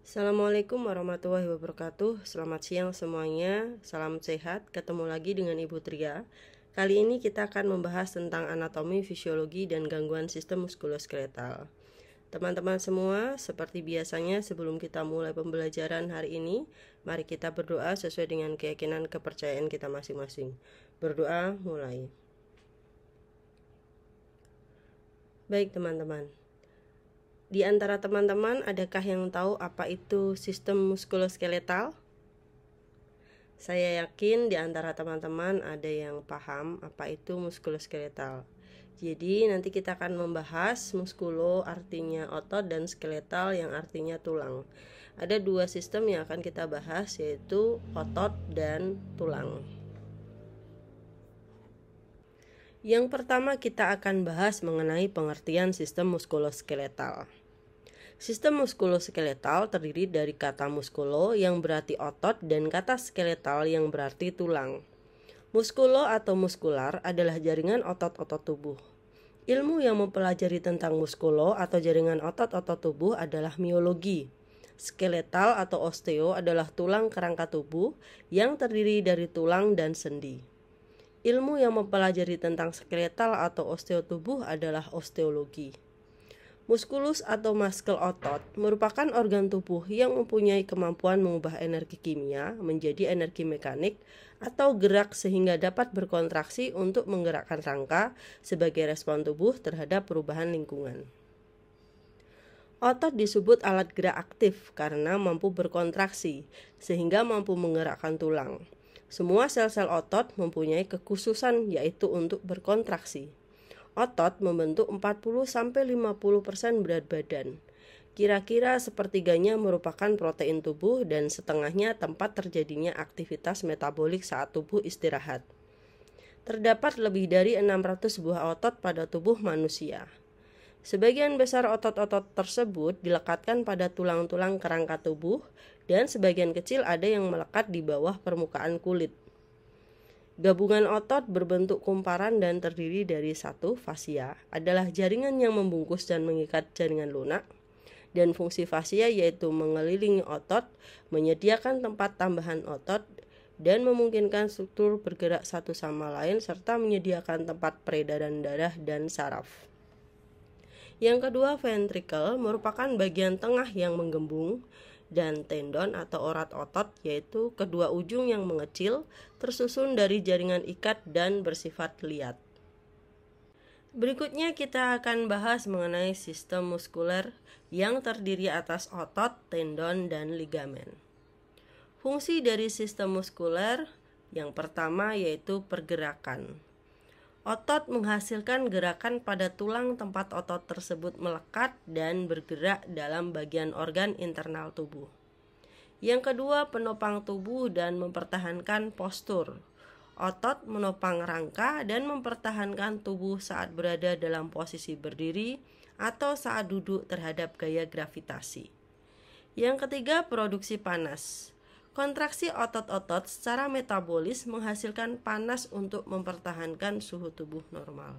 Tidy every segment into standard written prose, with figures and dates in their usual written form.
Assalamualaikum warahmatullahi wabarakatuh. Selamat siang semuanya. Salam sehat. Ketemu lagi dengan Ibu Tria. Kali ini kita akan membahas tentang anatomi, fisiologi, dan gangguan sistem muskuloskeletal. Teman-teman semua, seperti biasanya sebelum kita mulai pembelajaran hari ini, mari kita berdoa sesuai dengan keyakinan kepercayaan kita masing-masing. Berdoa mulai. Baik teman-teman. Di antara teman-teman, adakah yang tahu apa itu sistem muskuloskeletal? Saya yakin di antara teman-teman ada yang paham apa itu muskuloskeletal. Jadi nanti kita akan membahas muskulo artinya otot dan skeletal yang artinya tulang. Ada dua sistem yang akan kita bahas, yaitu otot dan tulang. Yang pertama kita akan bahas mengenai pengertian sistem muskuloskeletal. Sistem muskuloskeletal terdiri dari kata muskulo yang berarti otot dan kata skeletal yang berarti tulang. Muskulo atau muskular adalah jaringan otot-otot tubuh. Ilmu yang mempelajari tentang muskulo atau jaringan otot-otot tubuh adalah miologi. Skeletal atau osteo adalah tulang kerangka tubuh yang terdiri dari tulang dan sendi. Ilmu yang mempelajari tentang skeletal atau osteo tubuh adalah osteologi. Muskulus atau muscle otot merupakan organ tubuh yang mempunyai kemampuan mengubah energi kimia menjadi energi mekanik atau gerak sehingga dapat berkontraksi untuk menggerakkan rangka sebagai respon tubuh terhadap perubahan lingkungan. Otot disebut alat gerak aktif karena mampu berkontraksi sehingga mampu menggerakkan tulang. Semua sel-sel otot mempunyai kekhususan yaitu untuk berkontraksi. Otot membentuk 40-50% berat badan. Kira-kira sepertiganya merupakan protein tubuh dan setengahnya tempat terjadinya aktivitas metabolik saat tubuh istirahat. Terdapat lebih dari 600 buah otot pada tubuh manusia. Sebagian besar otot-otot tersebut dilekatkan pada tulang-tulang kerangka tubuh dan sebagian kecil ada yang melekat di bawah permukaan kulit. Gabungan otot berbentuk kumparan dan terdiri dari satu fasia adalah jaringan yang membungkus dan mengikat jaringan lunak, dan fungsi fasia yaitu mengelilingi otot, menyediakan tempat tambahan otot, dan memungkinkan struktur bergerak satu sama lain serta menyediakan tempat peredaran darah dan saraf. Yang kedua, ventricle merupakan bagian tengah yang menggembung, dan tendon atau urat otot yaitu kedua ujung yang mengecil tersusun dari jaringan ikat dan bersifat liat. Berikutnya kita akan bahas mengenai sistem muskuler yang terdiri atas otot, tendon, dan ligamen. Fungsi dari sistem muskuler yang pertama yaitu pergerakan. Otot menghasilkan gerakan pada tulang tempat otot tersebut melekat dan bergerak dalam bagian organ internal tubuh. Yang kedua, penopang tubuh dan mempertahankan postur. Otot menopang rangka dan mempertahankan tubuh saat berada dalam posisi berdiri atau saat duduk terhadap gaya gravitasi. Yang ketiga, produksi panas. Kontraksi otot-otot secara metabolis menghasilkan panas untuk mempertahankan suhu tubuh normal.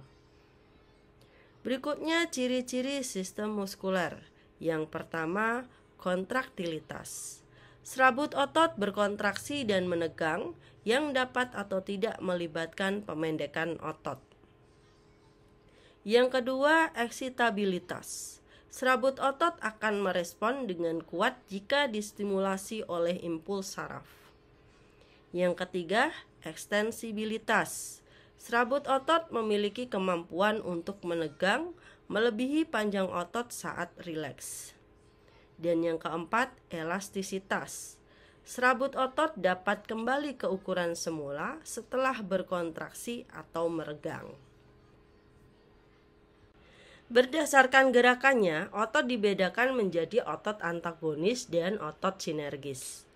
Berikutnya ciri-ciri sistem muskuler. Yang pertama, kontraktilitas. Serabut otot berkontraksi dan menegang yang dapat atau tidak melibatkan pemendekan otot. Yang kedua, eksitabilitas. Serabut otot akan merespon dengan kuat jika distimulasi oleh impuls saraf. Yang ketiga, ekstensibilitas. Serabut otot memiliki kemampuan untuk menegang melebihi panjang otot saat rileks. Dan yang keempat, elastisitas. Serabut otot dapat kembali ke ukuran semula setelah berkontraksi atau meregang. Berdasarkan gerakannya, otot dibedakan menjadi otot antagonis dan otot sinergis.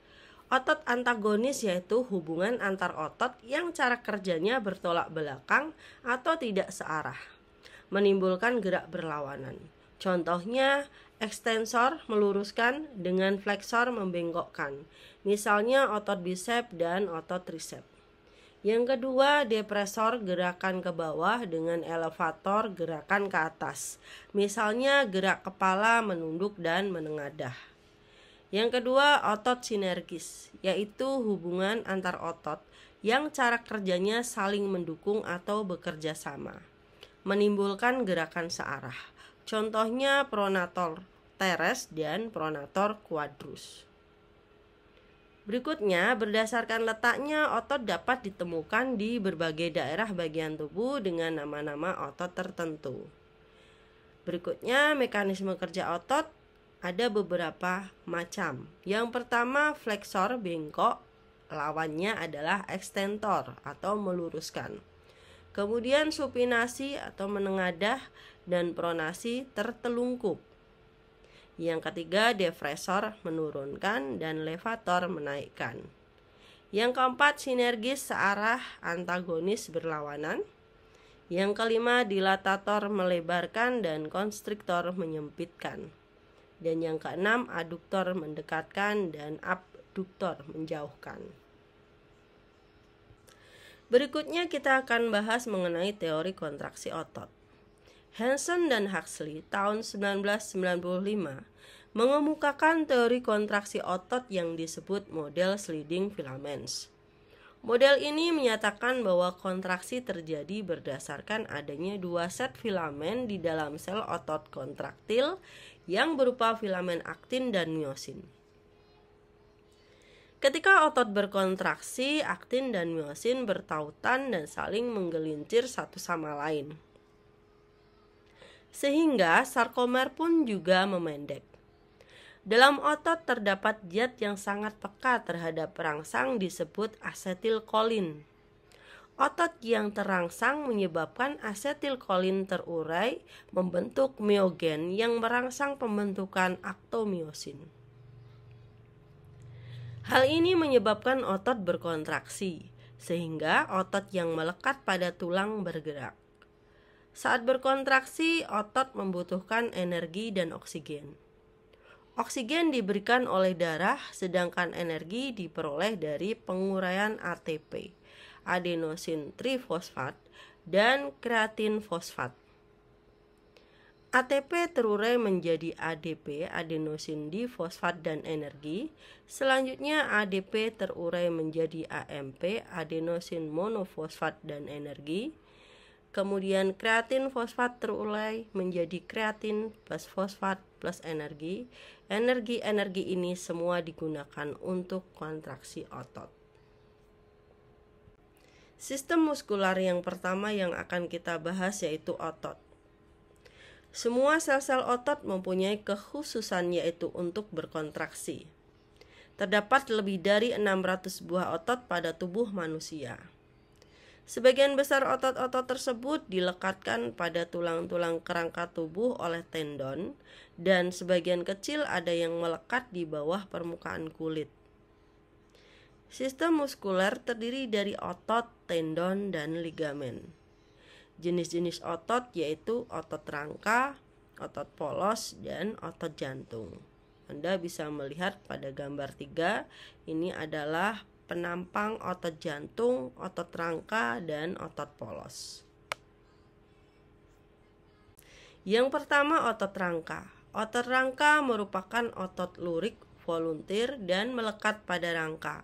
Otot antagonis yaitu hubungan antar otot yang cara kerjanya bertolak belakang atau tidak searah, menimbulkan gerak berlawanan. Contohnya, ekstensor meluruskan dengan fleksor membengkokkan, misalnya otot bisep dan otot trisep. Yang kedua, depresor gerakan ke bawah dengan elevator gerakan ke atas. Misalnya gerak kepala menunduk dan menengadah. Yang kedua, otot sinergis, yaitu hubungan antar otot yang cara kerjanya saling mendukung atau bekerja sama, menimbulkan gerakan searah. Contohnya pronator teres dan pronator quadrus. Berikutnya, berdasarkan letaknya, otot dapat ditemukan di berbagai daerah bagian tubuh dengan nama-nama otot tertentu. Berikutnya, mekanisme kerja otot ada beberapa macam. Yang pertama, fleksor bengkok, lawannya adalah ekstentor atau meluruskan. Kemudian supinasi atau menengadah dan pronasi tertelungkup. Yang ketiga, depresor menurunkan dan levator menaikkan. Yang keempat, sinergis searah antagonis berlawanan. Yang kelima, dilatator melebarkan dan konstriktor menyempitkan. Dan yang keenam, aduktor mendekatkan dan abduktor menjauhkan. Berikutnya kita akan bahas mengenai teori kontraksi otot. Hansen dan Huxley tahun 1995 mengemukakan teori kontraksi otot yang disebut model sliding filaments. Model ini menyatakan bahwa kontraksi terjadi berdasarkan adanya dua set filamen di dalam sel otot kontraktil yang berupa filamen aktin dan miosin. Ketika otot berkontraksi, aktin dan miosin bertautan dan saling menggelincir satu sama lain, sehingga sarkomer pun juga memendek. Dalam otot terdapat zat yang sangat peka terhadap perangsang disebut asetilkolin. Otot yang terangsang menyebabkan asetilkolin terurai membentuk myogen yang merangsang pembentukan aktomiosin. Hal ini menyebabkan otot berkontraksi, sehingga otot yang melekat pada tulang bergerak. Saat berkontraksi, otot membutuhkan energi dan oksigen. Oksigen diberikan oleh darah, sedangkan energi diperoleh dari penguraian ATP, adenosin trifosfat, dan kreatin fosfat. ATP terurai menjadi ADP, adenosin difosfat dan energi. Selanjutnya ADP terurai menjadi AMP, adenosin monofosfat dan energi. Kemudian kreatin fosfat terurai menjadi kreatin plus fosfat plus energi. Energi-energi ini semua digunakan untuk kontraksi otot. Sistem muskular yang pertama yang akan kita bahas yaitu otot. Semua sel-sel otot mempunyai kekhususan yaitu untuk berkontraksi. Terdapat lebih dari 600 buah otot pada tubuh manusia. Sebagian besar otot-otot tersebut dilekatkan pada tulang-tulang kerangka tubuh oleh tendon, dan sebagian kecil ada yang melekat di bawah permukaan kulit. Sistem muskuler terdiri dari otot, tendon, dan ligamen. Jenis-jenis otot yaitu otot rangka, otot polos, dan otot jantung. Anda bisa melihat pada gambar 3, ini adalah penampang otot jantung, otot rangka, dan otot polos. Yang pertama, otot rangka. Otot rangka merupakan otot lurik, volunteer, dan melekat pada rangka.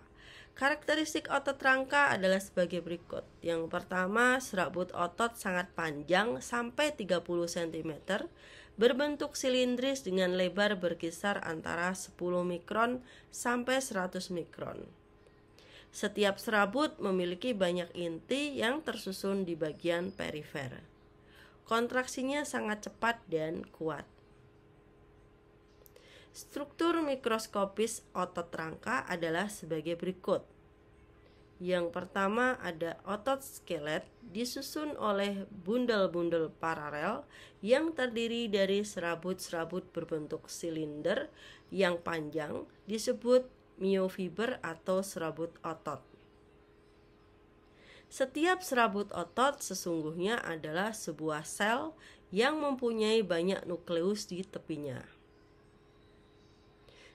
Karakteristik otot rangka adalah sebagai berikut. Yang pertama, serabut otot sangat panjang sampai 30 cm, berbentuk silindris dengan lebar berkisar antara 10 mikron sampai 100 mikron. Setiap serabut memiliki banyak inti yang tersusun di bagian perifer. Kontraksinya sangat cepat dan kuat. Struktur mikroskopis otot rangka adalah sebagai berikut. Yang pertama ada otot skelet disusun oleh bundel-bundel paralel yang terdiri dari serabut-serabut berbentuk silinder yang panjang disebut myofiber atau serabut otot. Setiap serabut otot sesungguhnya adalah sebuah sel yang mempunyai banyak nukleus di tepinya.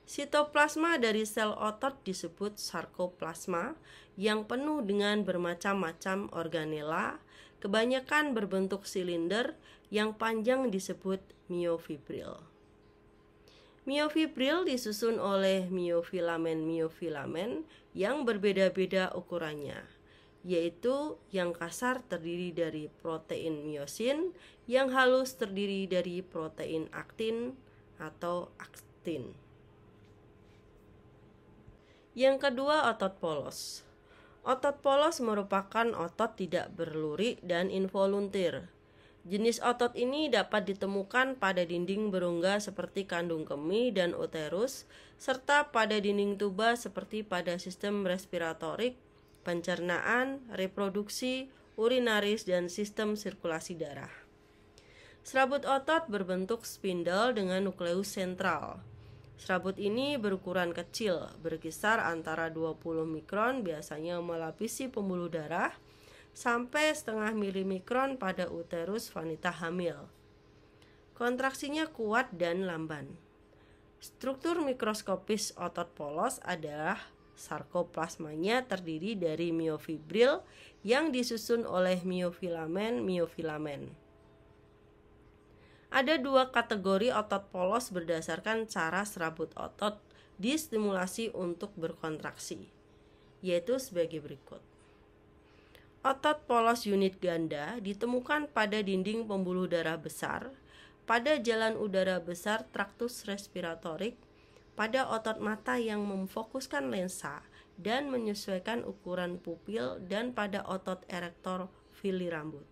Sitoplasma dari sel otot disebut sarkoplasma yang penuh dengan bermacam-macam organela, kebanyakan berbentuk silinder yang panjang disebut myofibril. Miofibril disusun oleh miofilamen yang berbeda-beda ukurannya, yaitu yang kasar terdiri dari protein miosin, yang halus terdiri dari protein aktin atau aktin. Yang kedua, otot polos. Otot polos merupakan otot tidak berluri dan involuntir. Jenis otot ini dapat ditemukan pada dinding berongga seperti kandung kemih dan uterus, serta pada dinding tuba seperti pada sistem respiratorik, pencernaan, reproduksi, urinaris, dan sistem sirkulasi darah. Serabut otot berbentuk spindel dengan nukleus sentral. Serabut ini berukuran kecil, berkisar antara 20 mikron biasanya melapisi pembuluh darah, sampai setengah milimikron pada uterus wanita hamil. Kontraksinya kuat dan lamban. Struktur mikroskopis otot polos adalah sarkoplasmanya terdiri dari miofibril yang disusun oleh miofilamen. Ada dua kategori otot polos berdasarkan cara serabut otot distimulasi untuk berkontraksi, yaitu sebagai berikut. Otot polos unit ganda ditemukan pada dinding pembuluh darah besar, pada jalan udara besar traktus respiratorik, pada otot mata yang memfokuskan lensa dan menyesuaikan ukuran pupil, dan pada otot erektor fili rambut.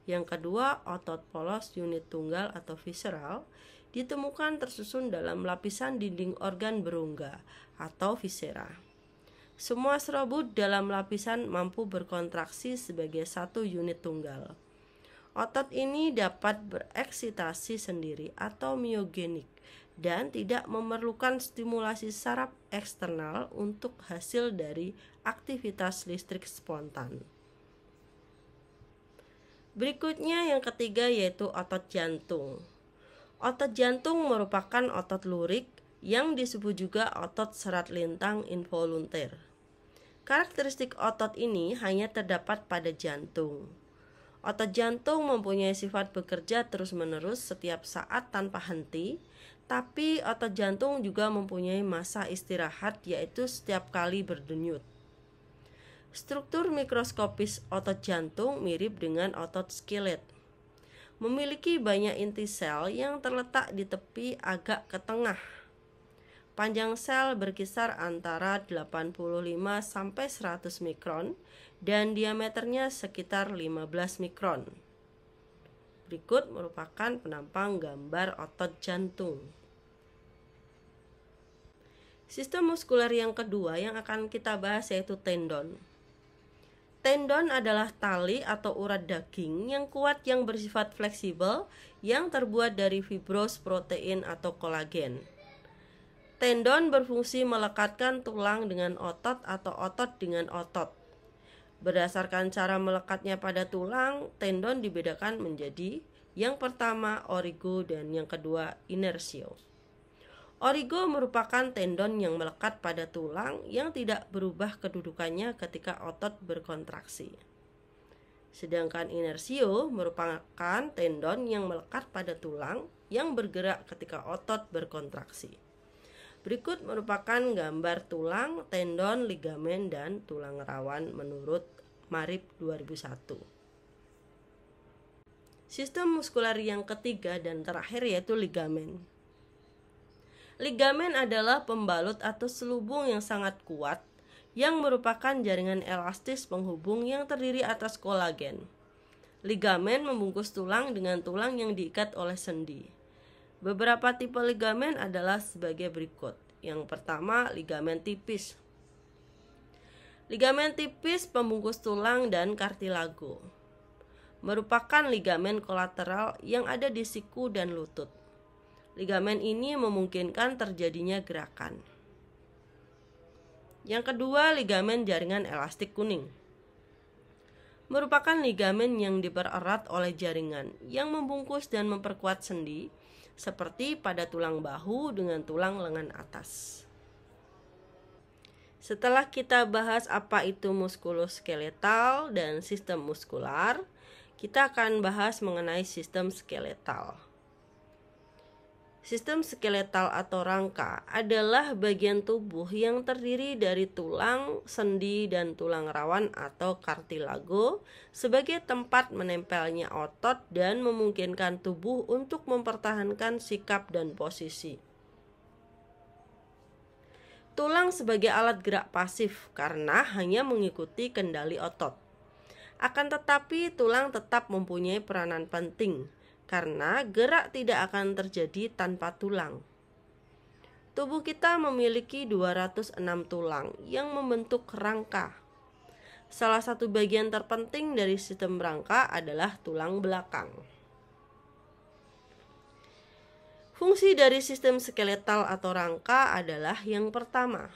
Yang kedua, otot polos unit tunggal atau visceral ditemukan tersusun dalam lapisan dinding organ berongga atau viscera. Semua serabut dalam lapisan mampu berkontraksi sebagai satu unit tunggal. Otot ini dapat bereksitasi sendiri atau miogenik dan tidak memerlukan stimulasi saraf eksternal untuk hasil dari aktivitas listrik spontan. Berikutnya yang ketiga yaitu otot jantung. Otot jantung merupakan otot lurik yang disebut juga otot serat lintang involunter. Karakteristik otot ini hanya terdapat pada jantung. Otot jantung mempunyai sifat bekerja terus-menerus setiap saat tanpa henti, tapi otot jantung juga mempunyai masa istirahat, yaitu setiap kali berdenyut. Struktur mikroskopis otot jantung mirip dengan otot skelet. Memiliki banyak inti sel yang terletak di tepi agak ke tengah. Panjang sel berkisar antara 85 sampai 100 mikron dan diameternya sekitar 15 mikron. Berikut merupakan penampang gambar otot jantung. Sistem muskuler yang kedua yang akan kita bahas yaitu tendon. Tendon adalah tali atau urat daging yang kuat yang bersifat fleksibel yang terbuat dari fibros, protein, atau kolagen. Tendon berfungsi melekatkan tulang dengan otot atau otot dengan otot. Berdasarkan cara melekatnya pada tulang, tendon dibedakan menjadi yang pertama origo dan yang kedua inersio. Origo merupakan tendon yang melekat pada tulang yang tidak berubah kedudukannya ketika otot berkontraksi. Sedangkan inersio merupakan tendon yang melekat pada tulang yang bergerak ketika otot berkontraksi. Berikut merupakan gambar tulang, tendon, ligamen, dan tulang rawan menurut Marip 2001. Sistem muskuler yang ketiga dan terakhir yaitu ligamen. Ligamen adalah pembalut atau selubung yang sangat kuat yang merupakan jaringan elastis penghubung yang terdiri atas kolagen. Ligamen membungkus tulang dengan tulang yang diikat oleh sendi. Beberapa tipe ligamen adalah sebagai berikut. Yang pertama, ligamen tipis. Ligamen tipis pembungkus tulang dan kartilago. Merupakan ligamen kolateral yang ada di siku dan lutut. Ligamen ini memungkinkan terjadinya gerakan. Yang kedua, ligamen jaringan elastik kuning. Merupakan ligamen yang dipererat oleh jaringan yang membungkus dan memperkuat sendi, seperti pada tulang bahu dengan tulang lengan atas. Setelah kita bahas apa itu muskuloskeletal dan sistem muskular, kita akan bahas mengenai sistem skeletal. Sistem skeletal atau rangka adalah bagian tubuh yang terdiri dari tulang, sendi, dan tulang rawan atau kartilago sebagai tempat menempelnya otot dan memungkinkan tubuh untuk mempertahankan sikap dan posisi. Tulang sebagai alat gerak pasif karena hanya mengikuti kendali otot. Akan tetapi tulang tetap mempunyai peranan penting karena gerak tidak akan terjadi tanpa tulang. Tubuh kita memiliki 206 tulang yang membentuk rangka. Salah satu bagian terpenting dari sistem rangka adalah tulang belakang. Fungsi dari sistem skeletal atau rangka adalah yang pertama,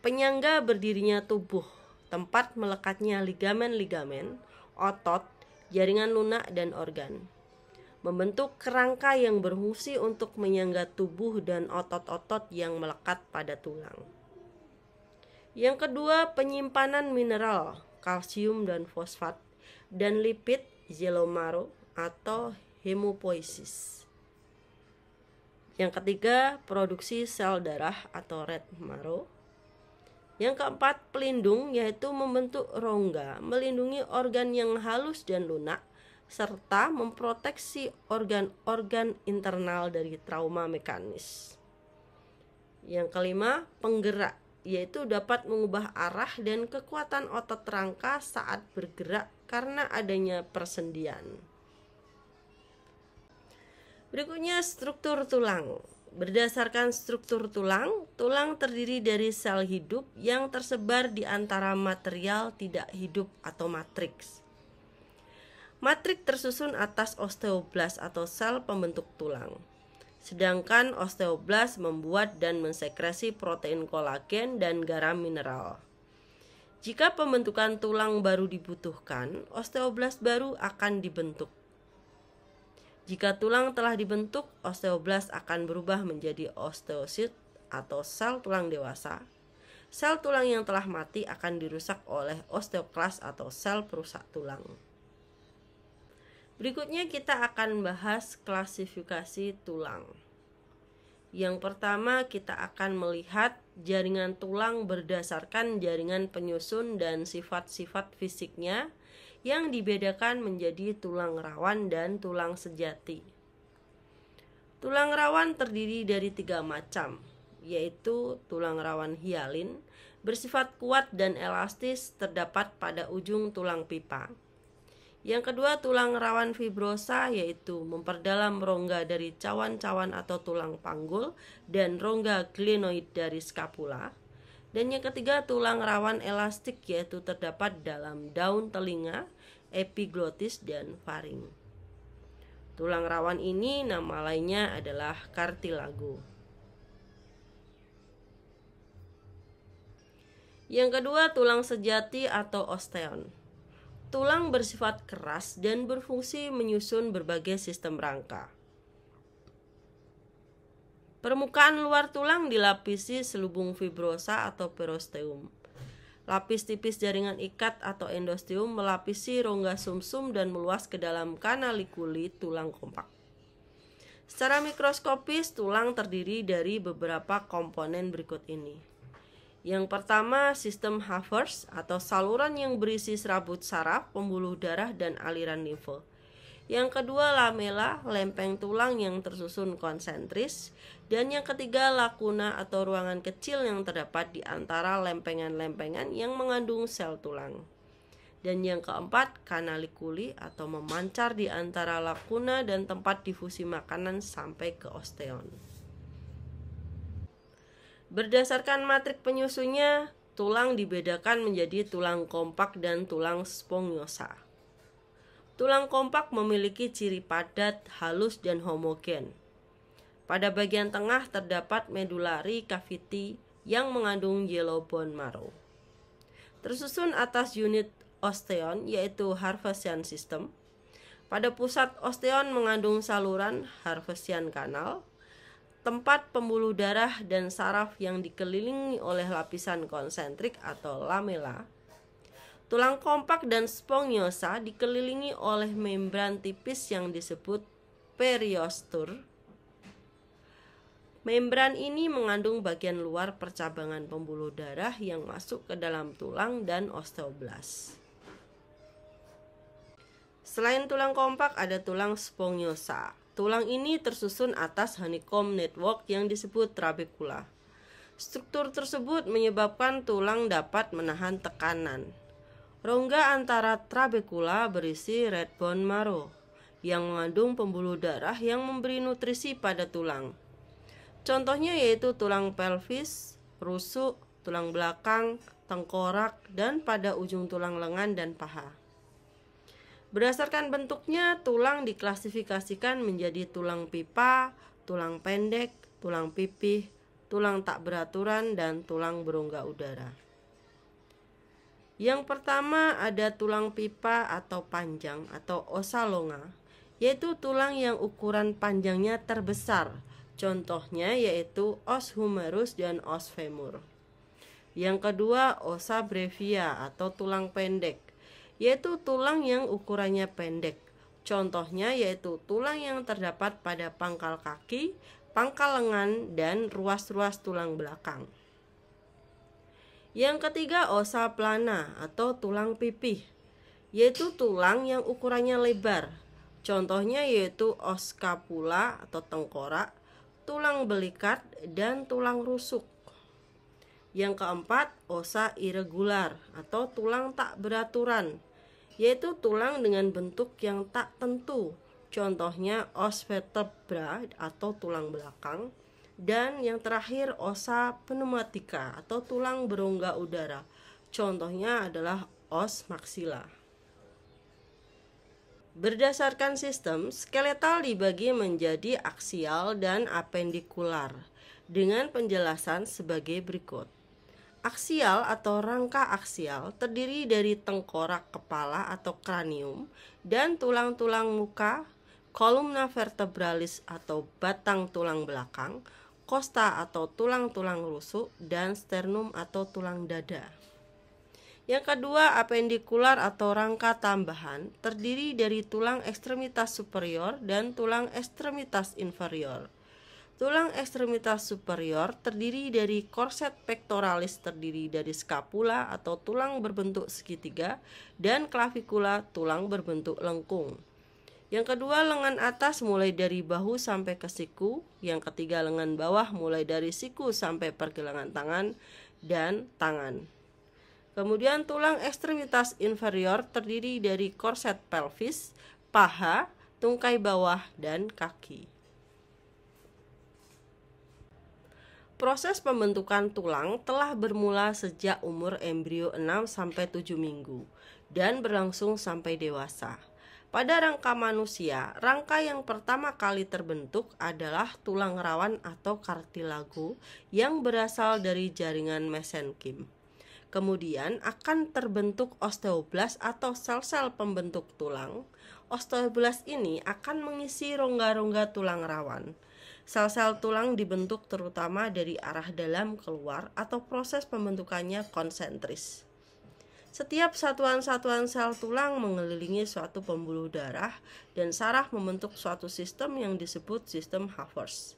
penyangga berdirinya tubuh, tempat melekatnya ligamen-ligamen, otot, jaringan lunak, dan organ. Membentuk kerangka yang berfungsi untuk menyangga tubuh dan otot-otot yang melekat pada tulang. Yang kedua, penyimpanan mineral, kalsium dan fosfat, dan lipid, yellow marrow atau hemopoiesis. Yang ketiga, produksi sel darah atau red marrow. Yang keempat, pelindung, yaitu membentuk rongga, melindungi organ yang halus dan lunak, serta memproteksi organ-organ internal dari trauma mekanis. Yang kelima, penggerak, yaitu dapat mengubah arah dan kekuatan otot rangka saat bergerak karena adanya persendian. Berikutnya struktur tulang. Berdasarkan struktur tulang, tulang terdiri dari sel hidup yang tersebar di antara material tidak hidup atau matriks. Matrik tersusun atas osteoblas atau sel pembentuk tulang. Sedangkan osteoblas membuat dan mensekresi protein kolagen dan garam mineral. Jika pembentukan tulang baru dibutuhkan, osteoblas baru akan dibentuk. Jika tulang telah dibentuk, osteoblas akan berubah menjadi osteosit atau sel tulang dewasa. Sel tulang yang telah mati akan dirusak oleh osteoklas atau sel perusak tulang. Berikutnya kita akan bahas klasifikasi tulang. Yang pertama, kita akan melihat jaringan tulang berdasarkan jaringan penyusun dan sifat-sifat fisiknya yang dibedakan menjadi tulang rawan dan tulang sejati. Tulang rawan terdiri dari 3 macam, yaitu tulang rawan hialin, bersifat kuat dan elastis, terdapat pada ujung tulang pipa. Yang kedua, tulang rawan fibrosa, yaitu memperdalam rongga dari cawan-cawan atau tulang panggul dan rongga glenoid dari skapula. Dan yang ketiga, tulang rawan elastik, yaitu terdapat dalam daun telinga, epiglotis, dan faring. Tulang rawan ini nama lainnya adalah kartilago. Yang kedua, tulang sejati atau osteon. Tulang bersifat keras dan berfungsi menyusun berbagai sistem rangka. Permukaan luar tulang dilapisi selubung fibrosa atau perosteum. Lapis tipis jaringan ikat atau endosteum melapisi rongga sumsum dan meluas ke dalam kanalikuli tulang kompak. Secara mikroskopis, tulang terdiri dari beberapa komponen berikut ini. Yang pertama, sistem Havers atau saluran yang berisi serabut saraf, pembuluh darah, dan aliran limfe. Yang kedua, lamela, lempeng tulang yang tersusun konsentris. Dan yang ketiga, lakuna atau ruangan kecil yang terdapat di antara lempengan-lempengan yang mengandung sel tulang. Dan yang keempat, kanalikuli atau memancar di antara lakuna dan tempat difusi makanan sampai ke osteon. Berdasarkan matrik penyusunnya, tulang dibedakan menjadi tulang kompak dan tulang spongiosa. Tulang kompak memiliki ciri padat, halus, dan homogen. Pada bagian tengah terdapat medullary cavity yang mengandung yellow bone marrow. Tersusun atas unit osteon, yaitu Harvesian system. Pada pusat osteon mengandung saluran Harvesian canal, tempat pembuluh darah dan saraf yang dikelilingi oleh lapisan konsentrik atau lamela. Tulang kompak dan spongiosa dikelilingi oleh membran tipis yang disebut periostur. Membran ini mengandung bagian luar percabangan pembuluh darah yang masuk ke dalam tulang dan osteoblas. Selain tulang kompak, ada tulang spongiosa. Tulang ini tersusun atas honeycomb network yang disebut trabecula. Struktur tersebut menyebabkan tulang dapat menahan tekanan. Rongga antara trabecula berisi red bone marrow yang mengandung pembuluh darah yang memberi nutrisi pada tulang. Contohnya yaitu tulang pelvis, rusuk, tulang belakang, tengkorak, dan pada ujung tulang lengan dan paha. Berdasarkan bentuknya, tulang diklasifikasikan menjadi tulang pipa, tulang pendek, tulang pipih, tulang tak beraturan, dan tulang berongga udara. Yang pertama ada tulang pipa atau panjang atau ossa longa, yaitu tulang yang ukuran panjangnya terbesar. Contohnya yaitu os humerus dan os femur. Yang kedua ossa brevia atau tulang pendek, yaitu tulang yang ukurannya pendek. Contohnya yaitu tulang yang terdapat pada pangkal kaki, pangkal lengan, dan ruas-ruas tulang belakang. Yang ketiga ossa plana atau tulang pipih, yaitu tulang yang ukurannya lebar. Contohnya yaitu os scapula atau tengkorak, tulang belikat, dan tulang rusuk. Yang keempat ossa irregular atau tulang tak beraturan, yaitu tulang dengan bentuk yang tak tentu. Contohnya os vertebra atau tulang belakang. Dan yang terakhir ossa pneumatica atau tulang berongga udara. Contohnya adalah os maxilla. Berdasarkan sistem, skeletal dibagi menjadi aksial dan apendikular dengan penjelasan sebagai berikut. Aksial atau rangka aksial terdiri dari tengkorak kepala atau kranium dan tulang-tulang muka, columna vertebralis atau batang tulang belakang, costa atau tulang-tulang rusuk, dan sternum atau tulang dada. Yang kedua, apendikular atau rangka tambahan terdiri dari tulang ekstremitas superior dan tulang ekstremitas inferior. Tulang ekstremitas superior terdiri dari korset pectoralis terdiri dari scapula atau tulang berbentuk segitiga dan clavikula tulang berbentuk lengkung. Yang kedua, lengan atas mulai dari bahu sampai ke siku. Yang ketiga, lengan bawah mulai dari siku sampai pergelangan tangan dan tangan. Kemudian tulang ekstremitas inferior terdiri dari korset pelvis, paha, tungkai bawah, dan kaki. Proses pembentukan tulang telah bermula sejak umur embrio 6-7 minggu dan berlangsung sampai dewasa. Pada rangka manusia, rangka yang pertama kali terbentuk adalah tulang rawan atau kartilago yang berasal dari jaringan mesenkim. Kemudian akan terbentuk osteoblas atau sel-sel pembentuk tulang. Osteoblas ini akan mengisi rongga-rongga tulang rawan. Sel-sel tulang dibentuk terutama dari arah dalam keluar atau proses pembentukannya konsentris. Setiap satuan-satuan sel tulang mengelilingi suatu pembuluh darah dan saraf membentuk suatu sistem yang disebut sistem Havers.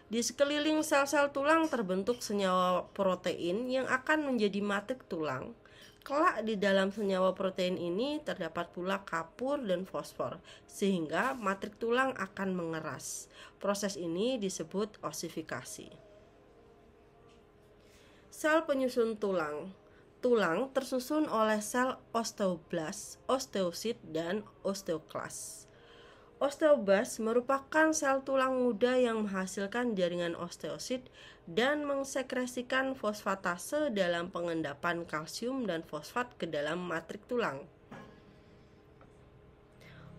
Di sekeliling sel-sel tulang terbentuk senyawa protein yang akan menjadi matrik tulang. Kelak di dalam senyawa protein ini terdapat pula kapur dan fosfor, sehingga matrik tulang akan mengeras. Proses ini disebut osifikasi. Sel penyusun tulang. Tulang tersusun oleh sel osteoblas, osteosit, dan osteoklas. Osteoblas merupakan sel tulang muda yang menghasilkan jaringan osteosit dan mengsekresikan fosfatase dalam pengendapan kalsium dan fosfat ke dalam matrik tulang.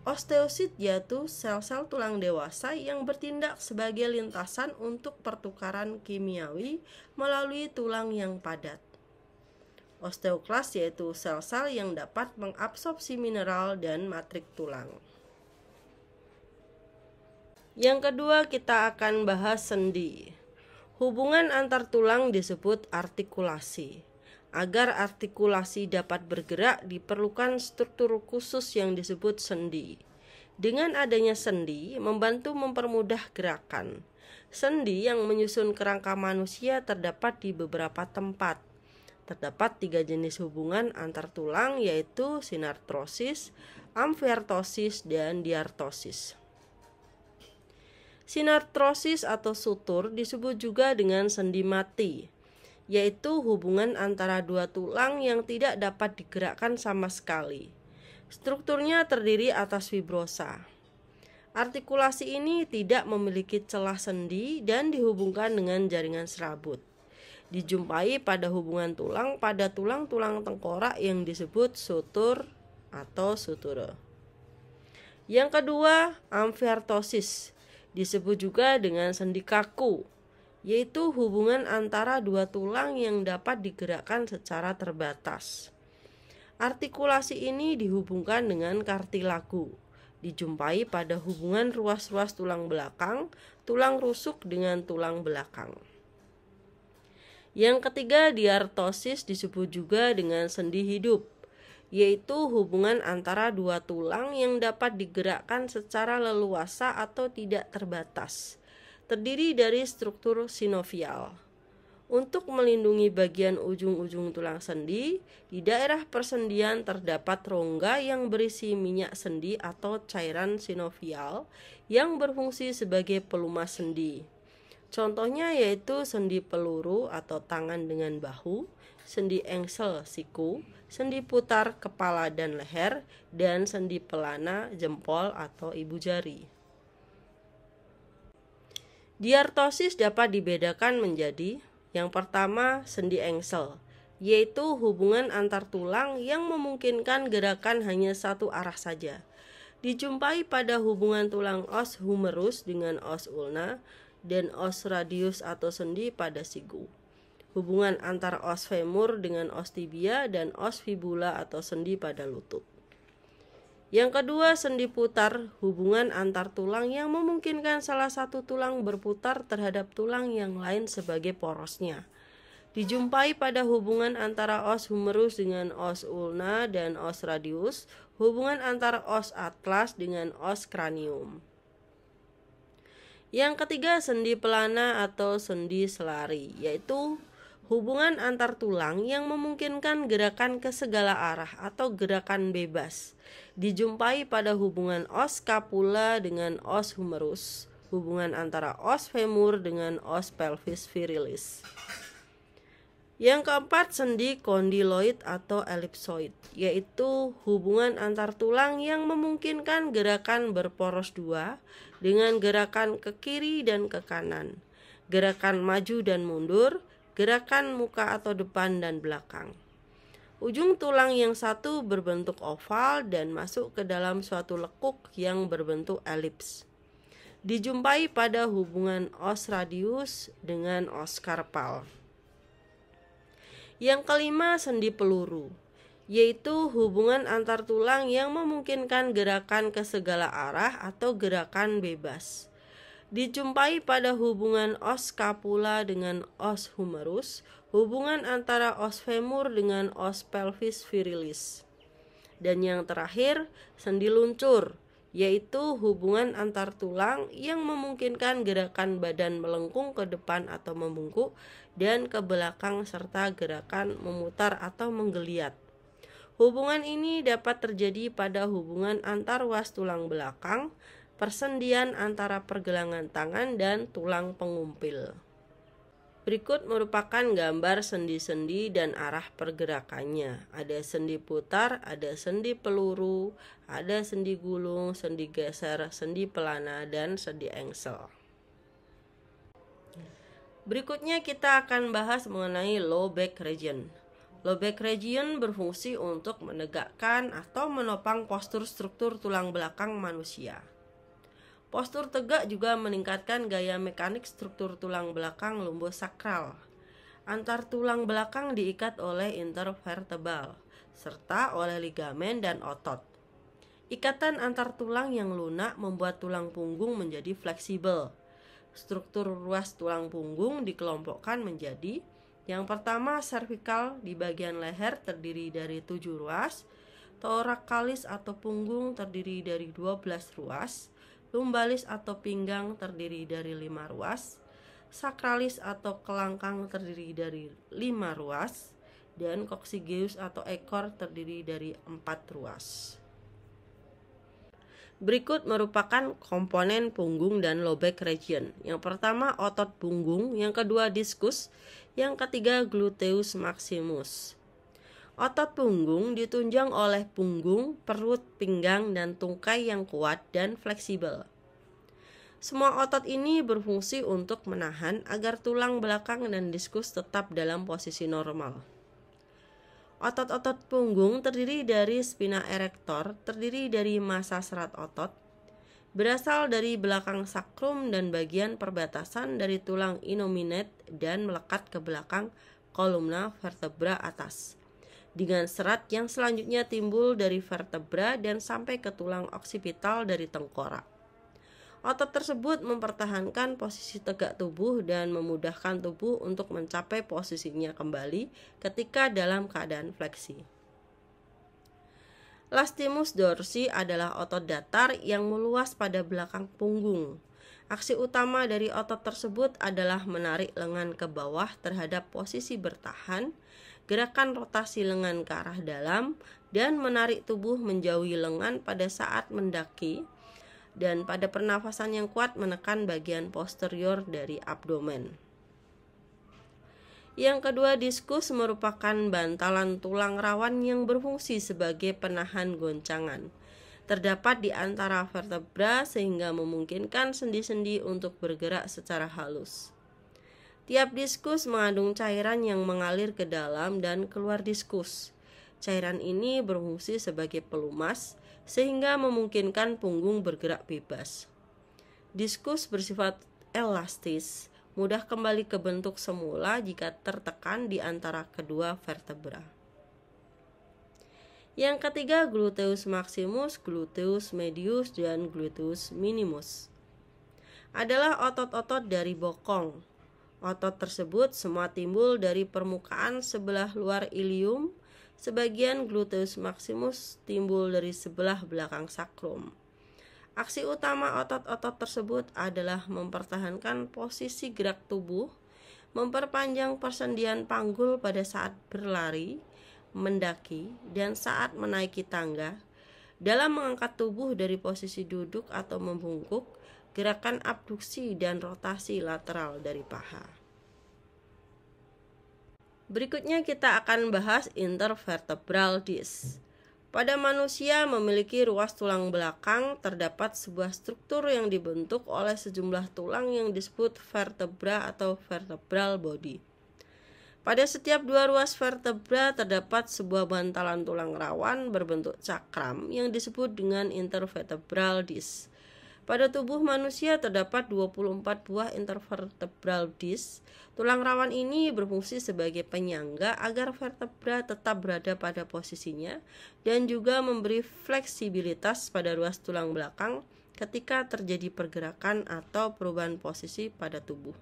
Osteosit yaitu sel-sel tulang dewasa yang bertindak sebagai lintasan untuk pertukaran kimiawi melalui tulang yang padat. Osteoklas yaitu sel-sel yang dapat mengabsorpsi mineral dan matrik tulang. Yang kedua, kita akan bahas sendi. Hubungan antar tulang disebut artikulasi. Agar artikulasi dapat bergerak diperlukan struktur khusus yang disebut sendi. Dengan adanya sendi, membantu mempermudah gerakan. Sendi yang menyusun kerangka manusia terdapat di beberapa tempat. Terdapat 3 jenis hubungan antar tulang, yaitu sinartrosis, amfiartosis, dan diartosis. Sinartrosis atau sutur disebut juga dengan sendi mati, yaitu hubungan antara dua tulang yang tidak dapat digerakkan sama sekali. Strukturnya terdiri atas fibrosa. Artikulasi ini tidak memiliki celah sendi dan dihubungkan dengan jaringan serabut. Dijumpai pada hubungan tulang pada tulang-tulang tengkorak yang disebut sutur atau sutura. Yang kedua, amfiartosis, disebut juga dengan sendi kaku, yaitu hubungan antara dua tulang yang dapat digerakkan secara terbatas. Artikulasi ini dihubungkan dengan kartilagu. Dijumpai pada hubungan ruas-ruas tulang belakang, tulang rusuk dengan tulang belakang. Yang ketiga, diartosis disebut juga dengan sendi hidup, yaitu hubungan antara dua tulang yang dapat digerakkan secara leluasa atau tidak terbatas. Terdiri dari struktur sinovial. Untuk melindungi bagian ujung-ujung tulang sendi, di daerah persendian terdapat rongga yang berisi minyak sendi atau cairan sinovial yang berfungsi sebagai pelumas sendi. Contohnya yaitu sendi peluru atau tangan dengan bahu, sendi engsel siku, sendi putar kepala dan leher, dan sendi pelana jempol atau ibu jari. Diartosis dapat dibedakan menjadi: yang pertama, sendi engsel, yaitu hubungan antar tulang yang memungkinkan gerakan hanya satu arah saja. Dijumpai pada hubungan tulang os humerus dengan os ulna dan os radius atau sendi pada siku. Hubungan antar os femur dengan os tibia dan os fibula atau sendi pada lutut. Yang kedua, sendi putar, hubungan antar tulang yang memungkinkan salah satu tulang berputar terhadap tulang yang lain sebagai porosnya. Dijumpai pada hubungan antara os humerus dengan os ulna dan os radius, hubungan antara os atlas dengan os cranium. Yang ketiga, sendi pelana atau sendi selari, yaitu hubungan antar tulang yang memungkinkan gerakan ke segala arah atau gerakan bebas. Dijumpai pada hubungan os scapula dengan os humerus, hubungan antara os femur dengan os pelvis virilis. Yang keempat, sendi kondyloid atau elipsoid, yaitu hubungan antar tulang yang memungkinkan gerakan berporos dua dengan gerakan ke kiri dan ke kanan, gerakan maju dan mundur, gerakan muka atau depan dan belakang. Ujung tulang yang satu berbentuk oval dan masuk ke dalam suatu lekuk yang berbentuk elips. Dijumpai pada hubungan os radius dengan os carpal. Yang kelima, sendi peluru, yaitu hubungan antar tulang yang memungkinkan gerakan ke segala arah atau gerakan bebas. Dijumpai pada hubungan os scapula dengan os humerus, hubungan antara os femur dengan os pelvis virilis. Dan yang terakhir, sendi luncur, yaitu hubungan antar tulang yang memungkinkan gerakan badan melengkung ke depan atau membungkuk dan ke belakang serta gerakan memutar atau menggeliat. Hubungan ini dapat terjadi pada hubungan antar ruas tulang belakang, persendian antara pergelangan tangan dan tulang pengumpil. Berikut merupakan gambar sendi-sendi dan arah pergerakannya. Ada sendi putar, ada sendi peluru, ada sendi gulung, sendi geser, sendi pelana, dan sendi engsel. Berikutnya kita akan bahas mengenai low back region. Low back region berfungsi untuk menegakkan atau menopang postur struktur tulang belakang manusia. Postur tegak juga meningkatkan gaya mekanik struktur tulang belakang lumbosakral. Antar tulang belakang diikat oleh intervertebral serta oleh ligamen dan otot. Ikatan antar tulang yang lunak membuat tulang punggung menjadi fleksibel. Struktur ruas tulang punggung dikelompokkan menjadi: yang pertama, servikal di bagian leher terdiri dari 7 ruas, thoracalis atau punggung terdiri dari 12 ruas, lumbalis atau pinggang terdiri dari 5 ruas, Sacralis atau kelangkang terdiri dari 5 ruas, dan coccygeus atau ekor terdiri dari 4 ruas. Berikut merupakan komponen punggung dan lobek region. Yang pertama otot punggung, yang kedua diskus, yang ketiga gluteus maximus. Otot punggung ditunjang oleh punggung, perut, pinggang, dan tungkai yang kuat dan fleksibel. Semua otot ini berfungsi untuk menahan agar tulang belakang dan diskus tetap dalam posisi normal. Otot-otot punggung terdiri dari spina erector, terdiri dari massa serat otot, berasal dari belakang sakrum dan bagian perbatasan dari tulang innominate dan melekat ke belakang kolumna vertebra atas, dengan serat yang selanjutnya timbul dari vertebra dan sampai ke tulang oksipital dari tengkorak. Otot tersebut mempertahankan posisi tegak tubuh dan memudahkan tubuh untuk mencapai posisinya kembali ketika dalam keadaan fleksi. Lastimus dorsi adalah otot datar yang meluas pada belakang punggung. Aksi utama dari otot tersebut adalah menarik lengan ke bawah terhadap posisi bertahan, gerakan rotasi lengan ke arah dalam, dan menarik tubuh menjauhi lengan pada saat mendaki, dan pada pernafasan yang kuat menekan bagian posterior dari abdomen. Yang kedua, diskus merupakan bantalan tulang rawan yang berfungsi sebagai penahan goncangan. Terdapat di antara vertebra sehingga memungkinkan sendi-sendi untuk bergerak secara halus. Tiap diskus mengandung cairan yang mengalir ke dalam dan keluar diskus. Cairan ini berfungsi sebagai pelumas sehingga memungkinkan punggung bergerak bebas. Diskus bersifat elastis, mudah kembali ke bentuk semula jika tertekan di antara kedua vertebra. Yang ketiga, gluteus maximus, gluteus medius, dan gluteus minimus adalah otot-otot dari bokong. Otot tersebut semua timbul dari permukaan sebelah luar ilium. Sebagian gluteus maximus timbul dari sebelah belakang sakrum. Aksi utama otot-otot tersebut adalah mempertahankan posisi gerak tubuh, memperpanjang persendian panggul pada saat berlari, mendaki, dan saat menaiki tangga, dalam mengangkat tubuh dari posisi duduk atau membungkuk, gerakan abduksi dan rotasi lateral dari paha. Berikutnya kita akan bahas intervertebral disc. Pada manusia memiliki ruas tulang belakang, terdapat sebuah struktur yang dibentuk oleh sejumlah tulang yang disebut vertebra atau vertebral body. Pada setiap dua ruas vertebra terdapat sebuah bantalan tulang rawan berbentuk cakram yang disebut dengan intervertebral disc. Pada tubuh manusia terdapat 24 buah intervertebral disc. Tulang rawan ini berfungsi sebagai penyangga agar vertebra tetap berada pada posisinya dan juga memberi fleksibilitas pada ruas tulang belakang ketika terjadi pergerakan atau perubahan posisi pada tubuh.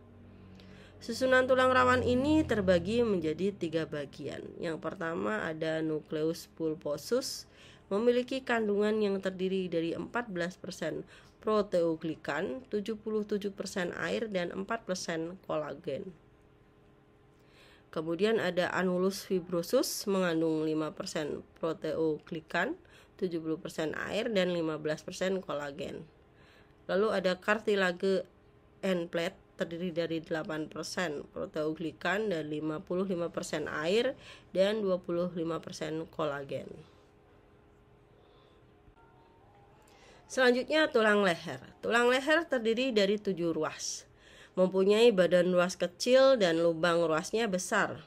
Susunan tulang rawan ini terbagi menjadi 3 bagian. Yang pertama ada nucleus pulposus, memiliki kandungan yang terdiri dari 14% proteoglikan, 77% air, dan 4% kolagen. Kemudian ada annulus fibrosus, mengandung 5% proteoglikan, 70% air, dan 15% kolagen. Lalu ada cartilage end plate, terdiri dari 8% proteoglikan dan 55% air, dan 25% kolagen. Selanjutnya tulang leher. Tulang leher terdiri dari 7 ruas, mempunyai badan ruas kecil dan lubang ruasnya besar.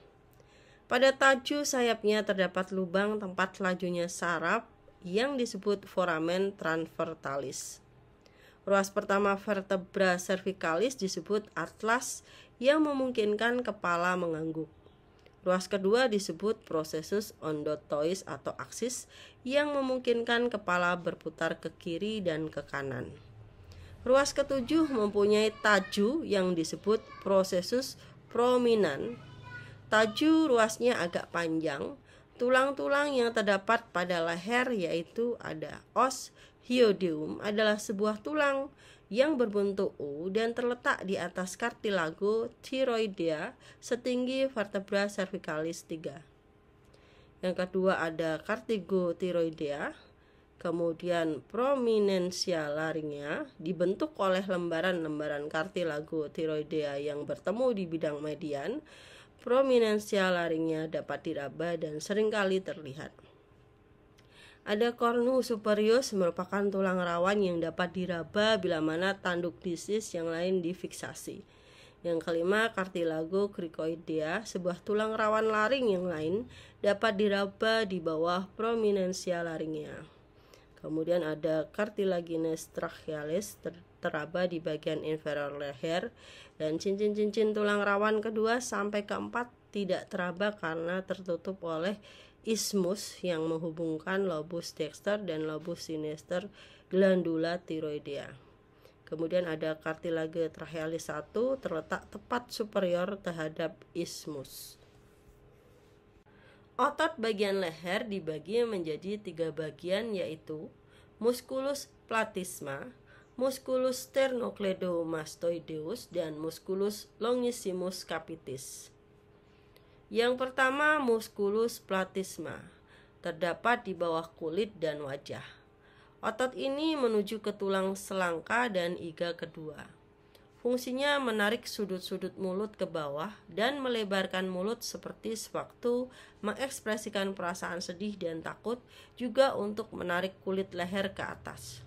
Pada taju sayapnya terdapat lubang tempat lajunya saraf yang disebut foramen transversalis. Ruas pertama vertebra cervicalis disebut atlas yang memungkinkan kepala mengangguk. Ruas kedua disebut processus ondotois atau aksis yang memungkinkan kepala berputar ke kiri dan ke kanan. Ruas ketujuh mempunyai taju yang disebut processus prominans. Taju ruasnya agak panjang. Tulang-tulang yang terdapat pada leher yaitu ada os hyoideum adalah sebuah tulang yang berbentuk U dan terletak di atas cartilago thyroidea setinggi vertebra cervicalis 3. Yang kedua ada cartilago thyroidea, kemudian prominensia laringea dibentuk oleh lembaran-lembaran cartilago thyroidea yang bertemu di bidang median. Prominensia laringea dapat diraba dan seringkali terlihat. Ada cornu superius merupakan tulang rawan yang dapat diraba bila mana tanduk disis yang lain difiksasi. Yang kelima, cartilago cricoidea, sebuah tulang rawan laring yang lain dapat diraba di bawah prominensia laringea. Kemudian ada cartilaginous trachealis teraba di bagian inferior leher, dan cincin-cincin tulang rawan kedua sampai keempat tidak teraba karena tertutup oleh isthmus yang menghubungkan lobus dexter dan lobus sinister glandula tiroidea. Kemudian ada cartilage trachealis 1 terletak tepat superior terhadap isthmus. Otot bagian leher dibagi menjadi 3 bagian, yaitu musculus platysma, musculus sternocleidomastoideus, dan musculus longissimus capitis. Yang pertama, musculus platysma, terdapat di bawah kulit dan wajah. Otot ini menuju ke tulang selangka dan iga kedua. Fungsinya menarik sudut-sudut mulut ke bawah dan melebarkan mulut seperti sewaktu mengekspresikan perasaan sedih dan takut, juga untuk menarik kulit leher ke atas.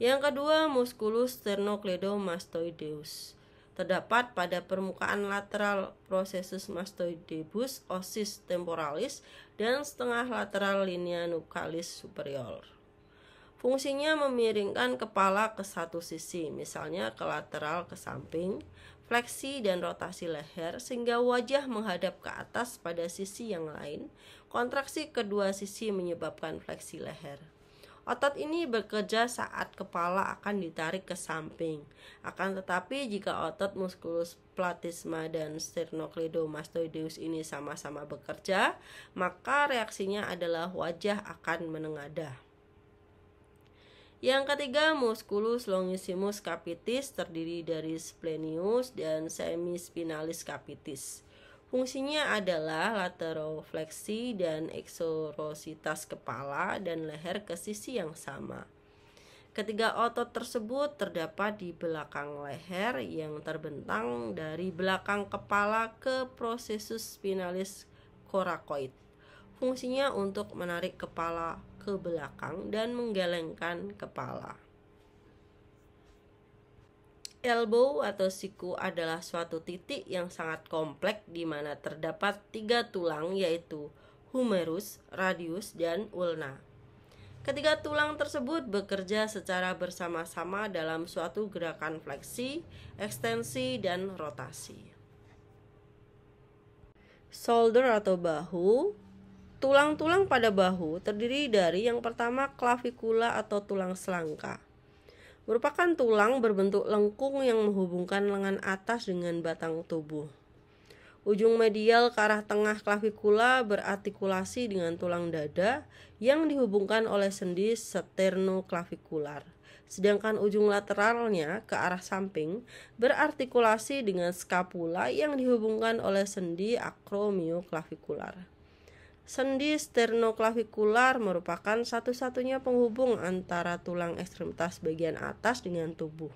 Yang kedua, musculus sternocleidomastoideus, terdapat pada permukaan lateral processus mastoidebus ossis temporalis dan setengah lateral linea nuchalis superior. Fungsinya memiringkan kepala ke satu sisi, misalnya ke lateral ke samping, fleksi dan rotasi leher sehingga wajah menghadap ke atas pada sisi yang lain. Kontraksi kedua sisi menyebabkan fleksi leher. Otot ini bekerja saat kepala akan ditarik ke samping. Akan tetapi jika otot musculus platysma dan sternocleidomastoideus ini sama-sama bekerja, maka reaksinya adalah wajah akan menengadah. Yang ketiga, musculus longissimus capitis terdiri dari splenius dan semispinalis capitis. Fungsinya adalah laterofleksi dan eksorositas kepala dan leher ke sisi yang sama. Ketiga otot tersebut terdapat di belakang leher yang terbentang dari belakang kepala ke processus spinalis coracoid. Fungsinya untuk menarik kepala ke belakang dan menggelengkan kepala. Elbow atau siku adalah suatu titik yang sangat kompleks di mana terdapat 3 tulang, yaitu humerus, radius, dan ulna. Ketiga tulang tersebut bekerja secara bersama-sama dalam suatu gerakan fleksi, ekstensi, dan rotasi. Shoulder atau bahu. Tulang-tulang pada bahu terdiri dari yang pertama clavikula atau tulang selangka. Merupakan tulang berbentuk lengkung yang menghubungkan lengan atas dengan batang tubuh. Ujung medial ke arah tengah clavikula berartikulasi dengan tulang dada yang dihubungkan oleh sendi sternoclavikular. Sedangkan ujung lateralnya ke arah samping berartikulasi dengan scapula yang dihubungkan oleh sendi acromioclavikular. Sendi sternoclavikular merupakan satu-satunya penghubung antara tulang ekstremitas bagian atas dengan tubuh.